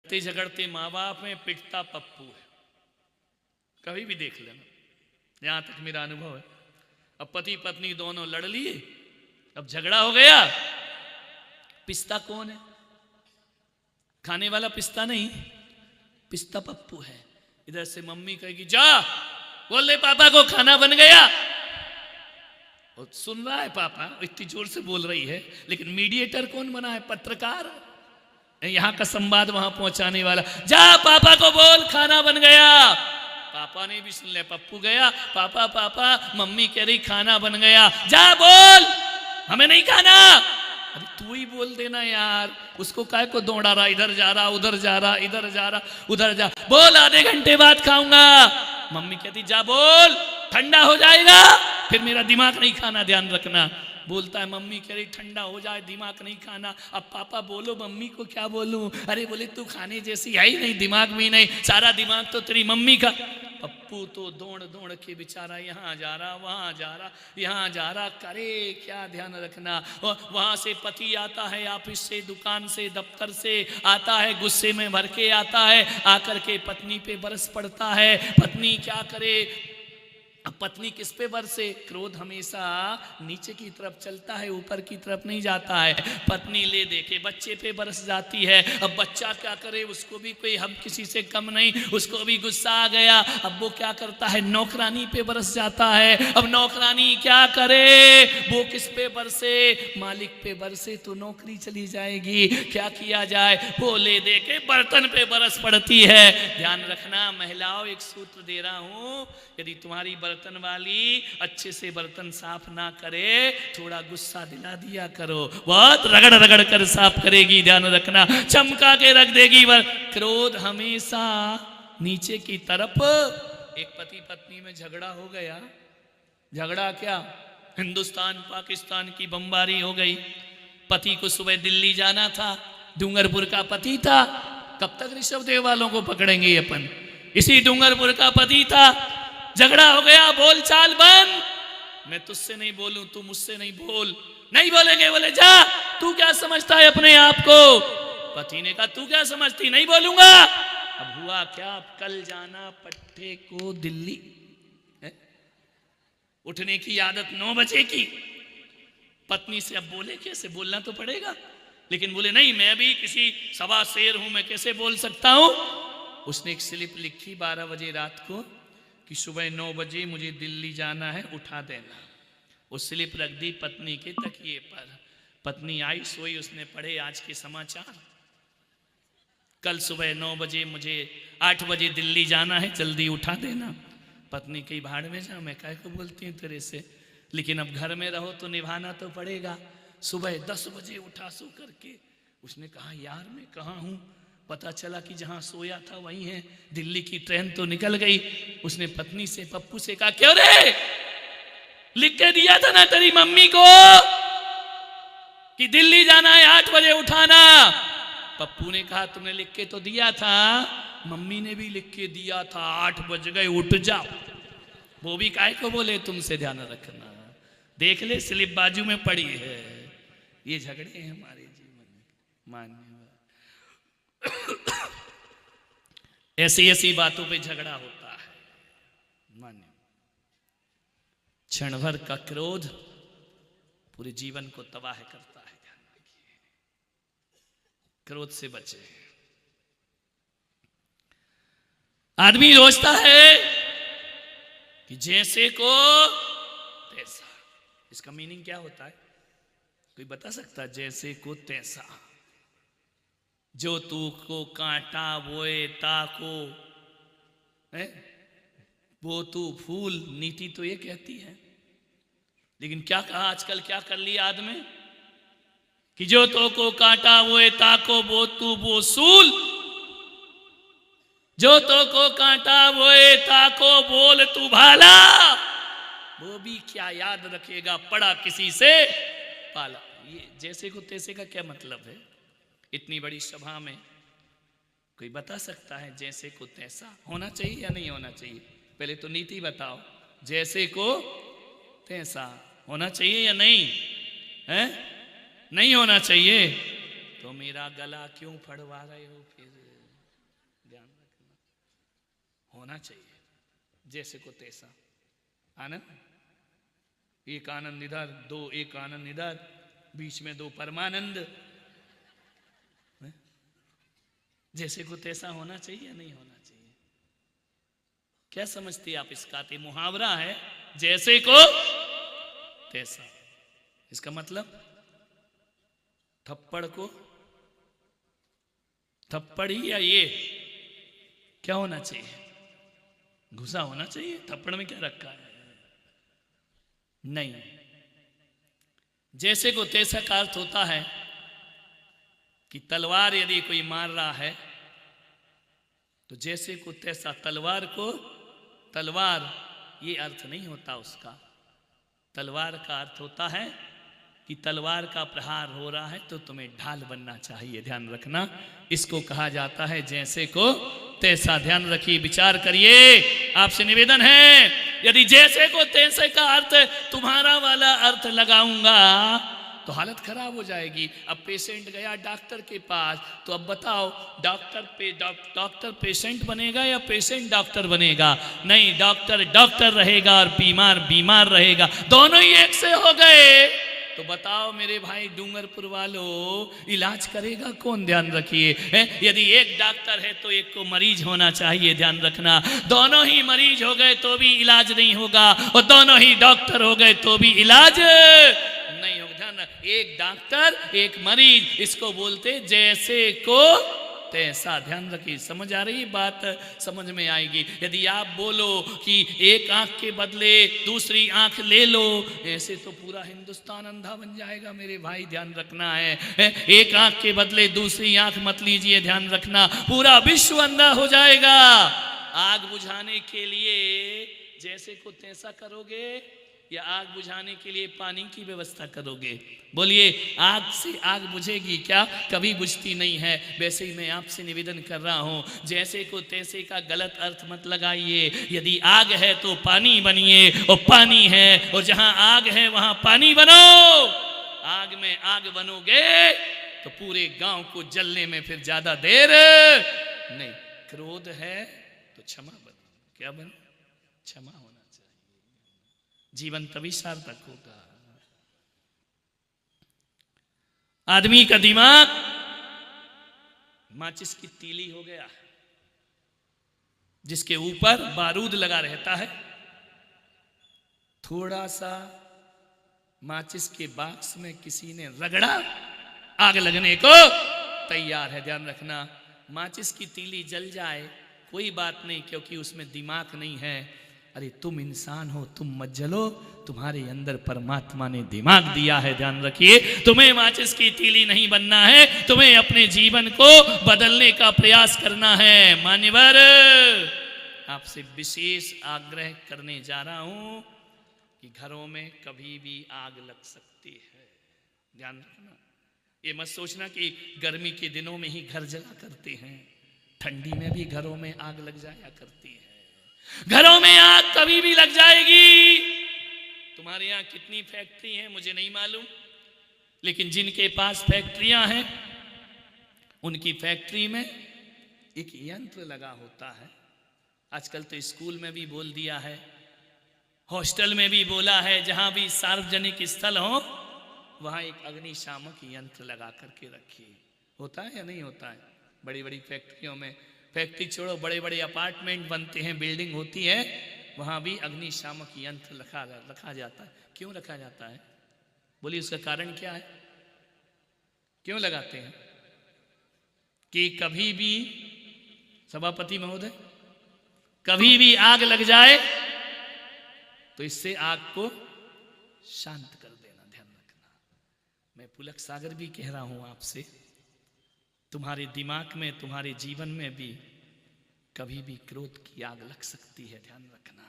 लड़ते झगड़ते माँ बाप में, पिटता पप्पू है। कभी भी देख लेना, यहां तक मेरा अनुभव है। अब पति पत्नी दोनों लड़ लिए, अब झगड़ा हो गया, पिसता कौन है? खाने वाला पिसता नहीं, पिसता पप्पू है। इधर से मम्मी कहेगी जा बोल दे पापा को खाना बन गया, और सुन रहा है पापा, इतनी जोर से बोल रही है, लेकिन मीडिएटर कौन बना है? पत्रकार। यहां का संवाद वहां पहुंचाने वाला, जा पापा को बोल खाना बन गया। पापा ने भी सुन लिया, पप्पू गया, पापा पापा मम्मी कह रही खाना बन गया, जा बोल हमें नहीं खाना। अरे तू ही बोल देना यार, उसको काय को दौड़ा रहा, इधर जा रहा उधर जा रहा, इधर जा रहा उधर जा, बोल आधे घंटे बाद खाऊंगा। मम्मी कहती जा बोल ठंडा हो जाएगा, फिर मेरा दिमाग नहीं खाना, ध्यान रखना। बोलता है मम्मी कह रही ठंडा हो जाए, दिमाग नहीं खाना। अब पापा बोलो मम्मी को क्या बोलूं? अरे बोले तू खाने जैसी है ही नहीं, दिमाग भी नहीं, सारा दिमाग तो तेरी मम्मी का। पप्पू तो दौड़ दौड़ के बेचारा यहाँ जा रहा वहाँ जा रहा यहाँ जा रहा, करे क्या, ध्यान रखना। वहां से पति आता है, ऑफिस से, दुकान से, दफ्तर से आता है, गुस्से में भर के आता है, आकर के पत्नी पे बरस पड़ता है। पत्नी क्या करे? अब पत्नी किस पे बरसे? क्रोध हमेशा नीचे की तरफ चलता है, ऊपर की तरफ नहीं जाता है। पत्नी ले दे के बच्चे पे बरस जाती है। अब बच्चा क्या करे? उसको भी कोई हम किसी से कम नहीं, उसको भी गुस्सा आ गया। अब वो क्या करता है? नौकरानी पे बरस जाता है। अब नौकरानी क्या करे? वो किस पे बरसे? मालिक पे बरसे तो नौकरी चली जाएगी, क्या किया जाए? वो ले दे के बर्तन पे बरस पड़ती है। ध्यान रखना महिलाओं, एक सूत्र दे रहा हूं, यदि तुम्हारी बर्तन वाली अच्छे से बर्तन साफ ना करे, थोड़ा गुस्सा दिला दिया करो, बहुत रगड़ रगड़ कर साफ करेगी, ध्यान रखना, चमका के रख देगी। क्रोध हमेशा नीचे की तरफ। एक पति पत्नी में झगड़ा हो गया, झगड़ा क्या, हिंदुस्तान पाकिस्तान की बमबारी हो गई। पति को सुबह दिल्ली जाना था, डूंगरपुर का पति था। कब तक ऋषभदेव वालों को पकड़ेंगे अपन? इसी डूंगरपुर का पति था, झगड़ा हो गया, बोल चाल बंद, मैं तुझसे नहीं बोलूं, तू मुझसे नहीं बोल, नहीं बोलेंगे। बोले जा, तू क्या समझता है अपने आप को? पति ने कहा तू क्या समझती, नहीं बोलूंगा। अब हुआ क्या, कल जाना पट्टे को दिल्ली है? उठने की आदत 9 बजे की। पत्नी से अब बोले कैसे? बोलना तो पड़ेगा, लेकिन बोले नहीं, मैं भी किसी सवा शेर हूं, मैं कैसे बोल सकता हूं। उसने एक स्लिप लिखी 12 बजे रात को कि सुबह 9 बजे मुझे दिल्ली जाना है, उठा देना। वो स्लिप रख दी पत्नी के तकिए पर। पत्नी आई, सोई, उसने पढ़े आज के समाचार, कल सुबह 9 बजे मुझे 8 बजे दिल्ली जाना है, जल्दी उठा देना। पत्नी कही भाड़ में जा, मैं काय को बोलती हूँ तेरे से, लेकिन अब घर में रहो तो निभाना तो पड़ेगा। सुबह 10 बजे उठा सो करके। उसने कहा यार मैं कहाँ हूँ? पता चला कि जहां सोया था वहीं है, दिल्ली की ट्रेन तो निकल गई। उसने पत्नी से, पप्पू से कहा क्यों रे, लिख के दिया था ना तेरी मम्मी को कि दिल्ली जाना है, 8 बजे उठाना। पप्पू ने कहा तुमने लिख के तो दिया था, मम्मी ने भी लिख के दिया था, 8 बज गए उठ जाओ। वो भी काय को बोले तुमसे, ध्यान रखना, देख ले स्लिप बाजू में पड़ी है। ये झगड़े हैं हमारे जीवन में, मान्य ऐसी ऐसी बातों पे झगड़ा होता है। मान्य क्षण भर का क्रोध पूरे जीवन को तबाह करता है। ध्यान रखिए, क्रोध से बचे। आदमी सोचता है कि जैसे को तैसा, इसका मीनिंग क्या होता है? कोई बता सकता है? जैसे को तैसा, जो तू को कांटा बोए ताको है, वो तू फूल, नीति तो ये कहती है। लेकिन क्या कहा आजकल, क्या कर लिया आदमी कि जो तो को कांटा बोए ताको वो तू वो सूल, जो तो को कांटा बोए ताको बोल तू भाला, वो भी क्या याद रखेगा पड़ा किसी से पाला। ये जैसे को तैसे का क्या मतलब है? इतनी बड़ी सभा में कोई बता सकता है जैसे को तैसा होना चाहिए या नहीं होना चाहिए? पहले तो नीति बताओ, जैसे को तैसा होना चाहिए या नहीं है? नहीं होना चाहिए। तो मेरा गला क्यों फड़वा रहे हो फिर? होना चाहिए, जैसे को तैसा आनंद। एक आनंद इधर, दो एक आनंद इधर, बीच में दो परमानंद। जैसे को तैसा होना चाहिए या नहीं होना चाहिए? क्या समझती आप इसका? ते मुहावरा है, जैसे को तैसा। इसका मतलब थप्पड़ को थप्पड़ ही, या ये क्या होना चाहिए? घुसा होना चाहिए। थप्पड़ में क्या रखा है? नहीं। जैसे को तैसा का अर्थ होता है कि तलवार यदि कोई मार रहा है तो जैसे को तैसा तलवार को तलवार, ये अर्थ नहीं होता उसका। तलवार का अर्थ होता है कि तलवार का प्रहार हो रहा है तो तुम्हें ढाल बनना चाहिए, ध्यान रखना। इसको कहा जाता है जैसे को तैसा। ध्यान रखिए, विचार करिए। आपसे निवेदन है, यदि जैसे को तैसे का अर्थ तुम्हारा वाला अर्थ लगाऊंगा तो हालत खराब हो जाएगी। अब पेशेंट गया डॉक्टर के पास, तो अब बताओ डॉक्टर पेशेंट बनेगा या पेशेंट डॉक्टर बनेगा? नहीं, डॉक्टर डॉक्टर रहेगा और बीमार बीमार रहेगा, दोनों ही एक से हो गए। तो बताओ मेरे भाई डूंगरपुर वालों, इलाज करेगा कौन? ध्यान रखिए। यदि एक डॉक्टर है तो एक को मरीज होना चाहिए, ध्यान रखना। दोनों ही मरीज हो गए तो भी इलाज नहीं होगा, और दोनों ही डॉक्टर हो गए तो भी इलाज नहीं होगा। ध्यान, एक डॉक्टर एक मरीज, इसको बोलते जैसे को तैसा। ध्यान रखिए, समझ आ रही बात? समझ में आएगी। यदि आप बोलो कि एक आंख के बदले दूसरी आंख ले लो, ऐसे तो पूरा हिंदुस्तान अंधा बन जाएगा मेरे भाई, ध्यान रखना है। एक आंख के बदले दूसरी आंख मत लीजिए, ध्यान रखना, पूरा विश्व अंधा हो जाएगा। आग बुझाने के लिए जैसे को तैसा करोगे या आग बुझाने के लिए पानी की व्यवस्था करोगे? बोलिए, आग से आग बुझेगी क्या? कभी बुझती नहीं है। वैसे ही मैं आपसे निवेदन कर रहा हूं, जैसे को तैसे का गलत अर्थ मत लगाइए। यदि आग है तो पानी बनिए, और पानी है और जहां आग है वहां पानी बनो। आग में आग बनोगे तो पूरे गांव को जलने में फिर ज्यादा देर नहीं। क्रोध है तो क्षमा बनो। क्या बनो? क्षमा होना चाहिए। जीवन तभी सार्थक होगा। आदमी का दिमाग माचिस की तीली हो गया, जिसके ऊपर बारूद लगा रहता है। थोड़ा सा माचिस के बॉक्स में किसी ने रगड़ा, आग लगने को तैयार है। ध्यान रखना, माचिस की तीली जल जाए कोई बात नहीं, क्योंकि उसमें दिमाग नहीं है। अरे तुम इंसान हो, तुम मत जलो, तुम्हारे अंदर परमात्मा ने दिमाग दिया है। ध्यान रखिए, तुम्हें माचिस की तीली नहीं बनना है, तुम्हें अपने जीवन को बदलने का प्रयास करना है। मान्यवर, आपसे विशेष आग्रह करने जा रहा हूं कि घरों में कभी भी आग लग सकती है। ध्यान रखना, ये मत सोचना कि गर्मी के दिनों में ही घर जला करते हैं, ठंडी में भी घरों में आग लग जाया करती है। घरों में आग कभी भी लग जाएगी। तुम्हारे यहां कितनी फैक्ट्री हैं मुझे नहीं मालूम, लेकिन जिनके पास फैक्ट्रियां हैं उनकी फैक्ट्री में एक यंत्र लगा होता है। आजकल तो स्कूल में भी बोल दिया है, हॉस्टल में भी बोला है, जहां भी सार्वजनिक स्थल हो वहां एक अग्निशामक यंत्र लगा करके रखिए। होता है या नहीं होता है? बड़ी बड़ी फैक्ट्रियों में, फैक्ट्री छोड़ो, बड़े बड़े अपार्टमेंट बनते हैं, बिल्डिंग होती है, वहां भी अग्निशामक यंत्र रखा जाता है। क्यों रखा जाता है? बोलिए, उसका कारण क्या है? क्यों लगाते हैं? कि कभी भी, सभापति महोदय, कभी भी आग लग जाए तो इससे आग को शांत कर देना। ध्यान रखना, मैं पुलक सागर भी कह रहा हूं आपसे, तुम्हारे दिमाग में, तुम्हारे जीवन में भी कभी भी क्रोध की आग लग सकती है। ध्यान रखना,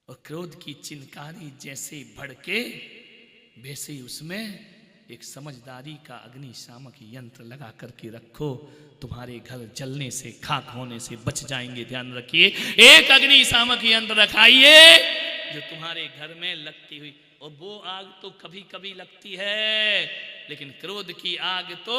और क्रोध की चिनकारी जैसे भड़के वैसे ही उसमें एक समझदारी का अग्निशामक यंत्र लगा करके रखो। तुम्हारे घर जलने से, खाक होने से बच जाएंगे। ध्यान रखिए, एक अग्निशामक यंत्र रखाइए जो तुम्हारे घर में लगती हुई, और वो आग तो कभी कभी लगती है, लेकिन क्रोध की आग तो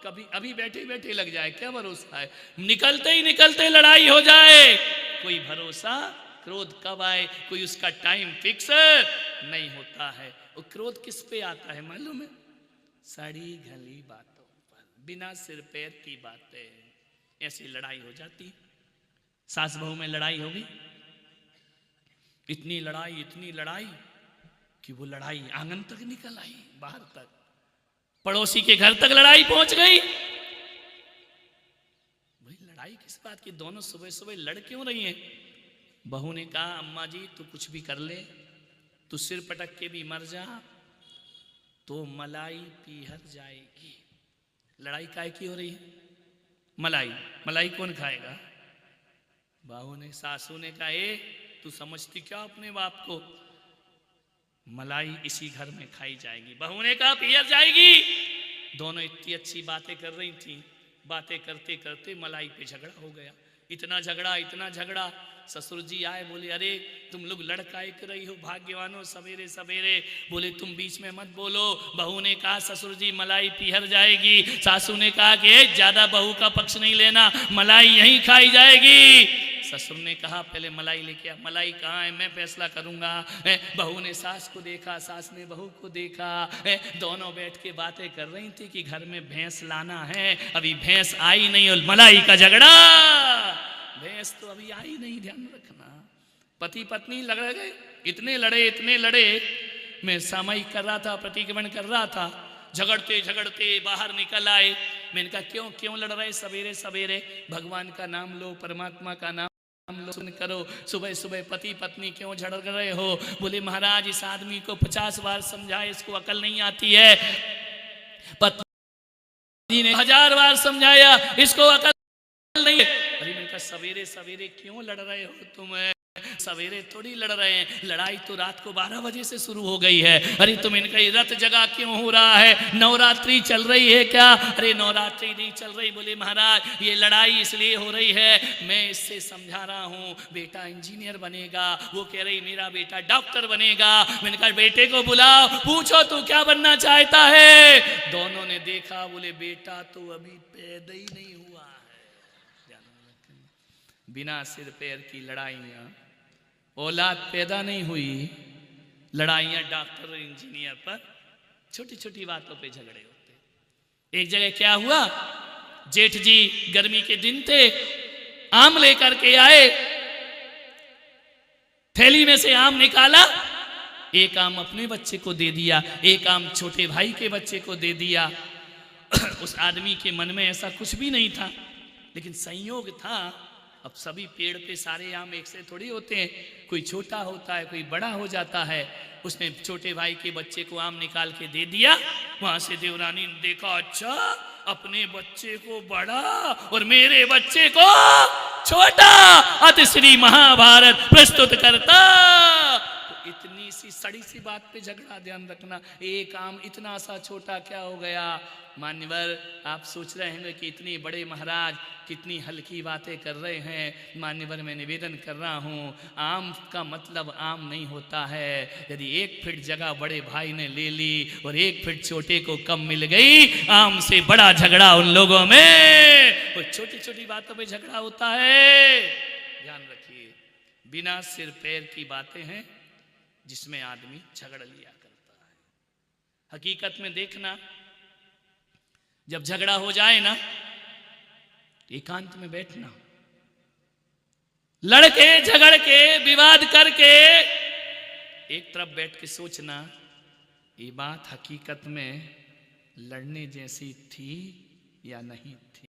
कभी अभी बैठे बैठे लग जाए, क्या भरोसा है, निकलते ही निकलते लड़ाई हो जाए, कोई भरोसा। क्रोध कब आए कोई उसका टाइम फिक्स नहीं होता है। वो क्रोध किस पे आता है मालूम है? सड़ी गली बातों पर, बिना सिर पैर की बातें, ऐसी लड़ाई हो जाती। सास बहू में लड़ाई होगी, इतनी लड़ाई कि वो लड़ाई आंगन तक निकल आई, बाहर तक, पड़ोसी के घर तक लड़ाई पहुंच गई। भाई लड़ाई किस बात की, दोनों सुबह सुबह लड़ क्यों रही हैं? बहू ने कहा अम्मा जी तू कुछ भी कर ले, तू सिर पटक के भी मर जा तो मलाई पीहर जाएगी। लड़ाई काहे की हो रही है? मलाई कौन खाएगा? बहू ने, सासू ने कहा ए तू समझती क्या अपने बाप को, मलाई इसी घर में खाई जाएगी। बहू ने कहा पीहर जाएगी। दोनों इतनी अच्छी बातें कर रही थी, बातें करते करते मलाई पे झगड़ा हो गया। इतना झगड़ा, ससुर जी आए, बोले अरे तुम लोग लड़काई कर रही हो भाग्यवानों, सवेरे सवेरे, बोले तुम बीच में मत बोलो। बहू ने कहा ससुर जी मलाई पीहर जाएगी। सासू ने कहा कि ज्यादा बहू का पक्ष नहीं लेना, मलाई यहीं खाई जाएगी। ससुर ने कहा पहले मलाई लेके आ। मलाई कहाँ है, मैं फैसला करूंगा। बहू ने सास को देखा, सास ने बहू को देखा, दोनों बैठ के बातें कर रही थी कि घर में भैंस लाना है, अभी भैंस आई नहीं और मलाई का झगड़ा, भैंस तो अभी आई नहीं, ध्यान रखना। पति पत्नी लड़ गए, इतने लड़े। मैं सामयिक कर रहा था, प्रतिक्रमण कर रहा था, झगड़ते बाहर निकल आए। मैंने कहा क्यों लड़ रहे सवेरे सवेरे? भगवान का नाम लो, परमात्मा का नाम लो, सुन करो, सुबह सुबह पति पत्नी क्यों झगड़ रहे हो? बोले महाराज इस आदमी को 50 बार समझाए, इसको अकल नहीं आती है। पत्नी ने 1000 बार समझाया, इसको अकल नहीं है। अरे मैंने कहा सवेरे सवेरे क्यों लड़ रहे हो तुम? सवेरे थोड़ी लड़ रहे हैं, लड़ाई तो रात को 12 बजे से शुरू हो गई है। अरे तुम इनका रथ जगह क्यों हो रहा है? नवरात्रि चल रही है क्या? अरे नवरात्रि नहीं चल रही। बोले महाराज ये लड़ाई इसलिए हो रही है, मैं इससे समझा रहा हूँ, बेटा इंजीनियर बनेगा, वो कह रही मेरा बेटा डॉक्टर बनेगा। मैंने कहा बेटे को बुलाओ, पूछो तू क्या बनना चाहता है? दोनों ने देखा, बोले बेटा तो अभी पैदा ही नहीं हुआ है। बिना सिर पैर की लड़ाइयाँ, औलाद पैदा नहीं हुई, लड़ाइयाँ डॉक्टर इंजीनियर पर, छोटी छोटी बातों पे झगड़े होते। एक जगह क्या हुआ, जेठ जी गर्मी के दिन थे, आम लेकर के आए, थैली में से आम निकाला, एक आम अपने बच्चे को दे दिया, एक आम छोटे भाई के बच्चे को दे दिया। उस आदमी के मन में ऐसा कुछ भी नहीं था, लेकिन संयोग था। अब सभी पेड़ पे सारे आम एक से थोड़ी होते हैं, कोई छोटा होता है, कोई बड़ा हो जाता है। उसने छोटे भाई के बच्चे को आम निकाल के दे दिया। वहां से देवरानी ने देखा, अच्छा अपने बच्चे को बड़ा और मेरे बच्चे को छोटा, अतिश्री महाभारत प्रस्तुत करता। तो इतनी सी सड़ी सी बात पे झगड़ा, ध्यान रखना। एक आम इतना सा छोटा क्या हो गया? मान्यवर आप सोच रहे हैं कि इतनी बड़े महाराज कितनी हल्की बातें कर रहे हैं। मान्यवर मैं निवेदन कर रहा हूँ, आम का मतलब आम नहीं होता है। यदि 1 फीट जगह बड़े भाई ने ले ली और 1 फीट छोटे को कम मिल गई, आम से बड़ा झगड़ा उन लोगों में, वो छोटी छोटी बातों पे झगड़ा होता है। ध्यान रखिए, बिना सिर पैर की बातें हैं जिसमें आदमी झगड़ लिया करता है। हकीकत में देखना, जब झगड़ा हो जाए ना, एकांत में बैठना, लड़के झगड़ के विवाद करके एक तरफ बैठ के सोचना, ये बात हकीकत में लड़ने जैसी थी या नहीं थी।